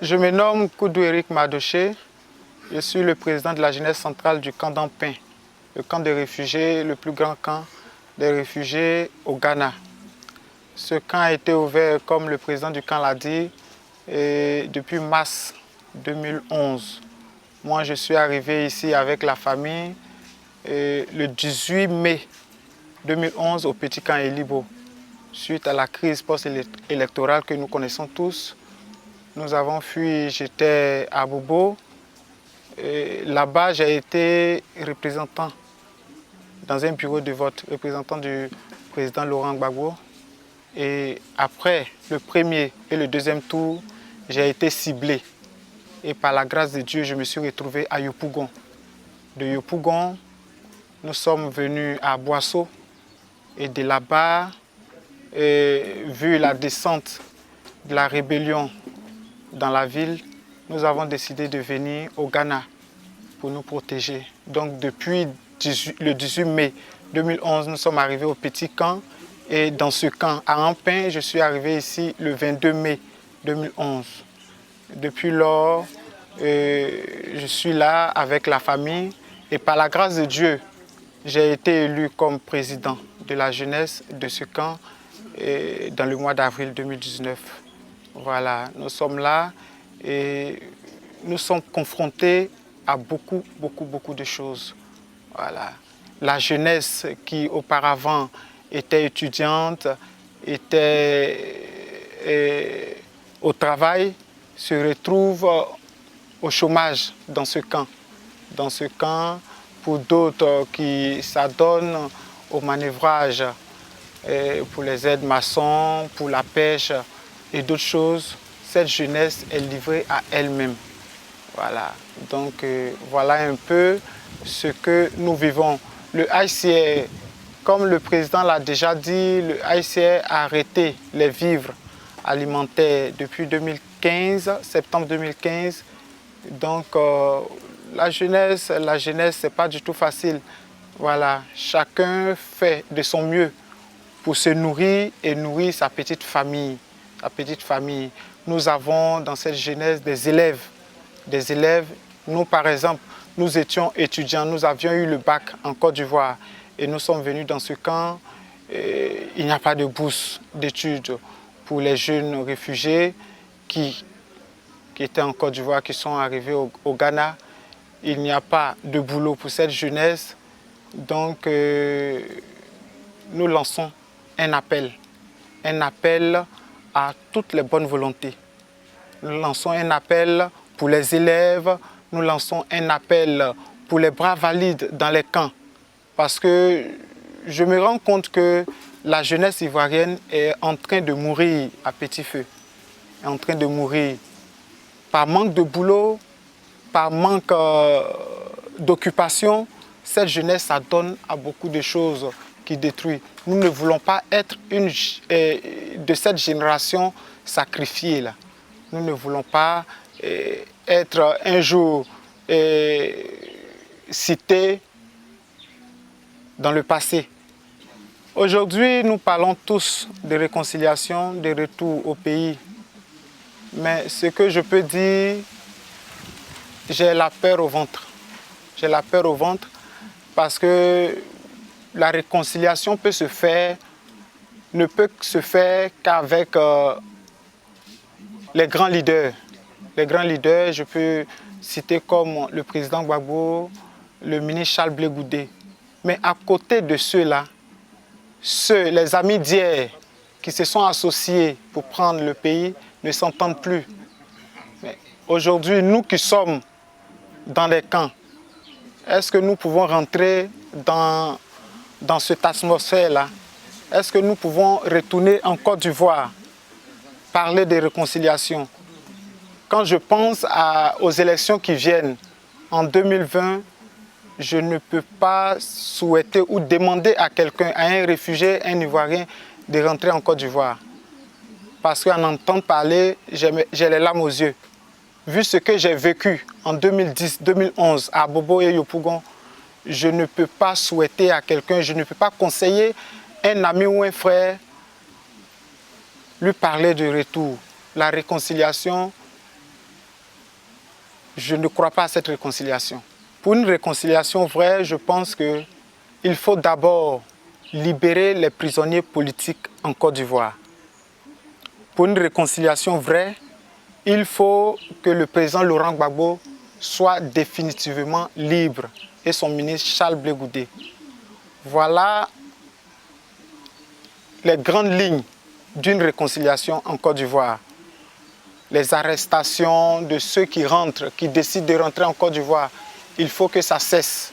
Je me nomme Koudou Eric Madoché. Je suis le président de la jeunesse centrale du camp d'Ampin, le camp de réfugiés, le plus grand camp des réfugiés au Ghana. Ce camp a été ouvert, comme le président du camp l'a dit, depuis mars 2011. Moi, je suis arrivé ici avec la famille le 18 mai 2011 au petit camp Elibo. Suite à la crise post-électorale que nous connaissons tous, nous avons fui, j'étais à Bobo. Là-bas, j'ai été représentant dans un bureau de vote, représentant du président Laurent Gbagbo. Et après le premier et le deuxième tour, j'ai été ciblé. Et par la grâce de Dieu, je me suis retrouvé à Yopougon. De Yopougon, nous sommes venus à Boisseau. Et de là-bas, vu la descente de la rébellion dans la ville, nous avons décidé de venir au Ghana pour nous protéger. Donc depuis le 18 mai 2011, nous sommes arrivés au petit camp. Et dans ce camp, à Ampin, je suis arrivé ici le 22 mai 2011. Depuis lors, je suis là avec la famille. Et par la grâce de Dieu, j'ai été élu comme président de la jeunesse de ce camp dans le mois d'avril 2019. Voilà, nous sommes là et nous sommes confrontés à beaucoup de choses. Voilà. La jeunesse qui auparavant était étudiante, était au travail, se retrouve au chômage dans ce camp. Dans ce camp, pour d'autres qui s'adonnent au manœuvrage, pour les aides maçons, pour la pêche et d'autres choses, cette jeunesse est livrée à elle-même. Voilà, donc voilà un peu ce que nous vivons. Le HCR, comme le président l'a déjà dit, le HCR a arrêté les vivres alimentaires depuis 2015, septembre 2015. Donc la jeunesse, c'est pas du tout facile. Voilà, chacun fait de son mieux pour se nourrir et nourrir sa petite famille. Nous avons dans cette jeunesse des élèves. Nous, par exemple, nous étions étudiants, nous avions eu le bac en Côte d'Ivoire et nous sommes venus dans ce camp. Il n'y a pas de bourse d'études pour les jeunes réfugiés qui étaient en Côte d'Ivoire, qui sont arrivés au Ghana. Il n'y a pas de boulot pour cette jeunesse. Donc, nous lançons un appel à toutes les bonnes volontés. Nous lançons un appel pour les élèves, nous lançons un appel pour les bras valides dans les camps. Parce que je me rends compte que la jeunesse ivoirienne est en train de mourir à petit feu. Est en train de mourir par manque de boulot, par manque d'occupation. Cette jeunesse s'adonne à beaucoup de choses qui détruisent. Nous ne voulons pas être une de cette génération sacrifiée là. Nous ne voulons pas être un jour cités dans le passé. Aujourd'hui, nous parlons tous de réconciliation, de retour au pays. Mais ce que je peux dire, j'ai la peur au ventre. J'ai la peur au ventre parce que la réconciliation ne peut se faire qu'avec les grands leaders. Les grands leaders, je peux citer comme le président Gbagbo, le ministre Charles Blé Goudé. Mais à côté de ceux-là, les amis d'hier qui se sont associés pour prendre le pays ne s'entendent plus. Aujourd'hui, nous qui sommes dans les camps, est-ce que nous pouvons rentrer dans cette atmosphère-là? Est-ce que nous pouvons retourner en Côte d'Ivoire, parler de réconciliation? Quand je pense aux élections qui viennent en 2020, je ne peux pas souhaiter ou demander à quelqu'un, à un réfugié, un Ivoirien, de rentrer en Côte d'Ivoire. Parce qu'en entendant parler, j'ai les larmes aux yeux. Vu ce que j'ai vécu en 2010-2011 à Bobo et Yopougon, je ne peux pas souhaiter à quelqu'un, je ne peux pas conseiller un ami ou un frère, lui parler de retour. La réconciliation, je ne crois pas à cette réconciliation. Pour une réconciliation vraie, je pense qu'il faut d'abord libérer les prisonniers politiques en Côte d'Ivoire. Pour une réconciliation vraie, il faut que le président Laurent Gbagbo soit définitivement libre et son ministre Charles Blé Goudé. Voilà les grandes lignes d'une réconciliation en Côte d'Ivoire. Les arrestations de ceux qui rentrent, qui décident de rentrer en Côte d'Ivoire, il faut que ça cesse.